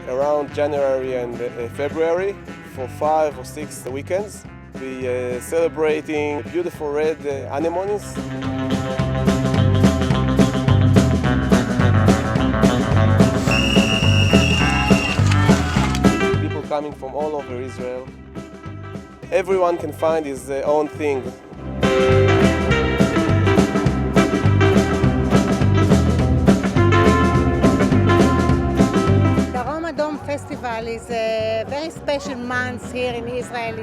around January and February for 5 or 6 weekends. We celebrating beautiful red anemones. People coming from all over Israel. Everyone can find his own thing. Darom Adom festival is a very special month here in Israel,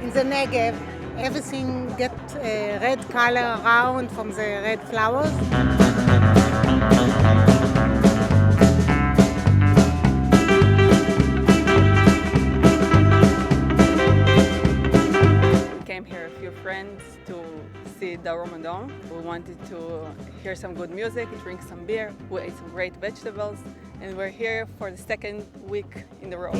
in the Negev. Everything gets red color around from the red flowers. Came here a few friends to see Darom Adom. We wanted to hear some good music, drink some beer. We ate some great vegetables, and we're here for the second week in the row.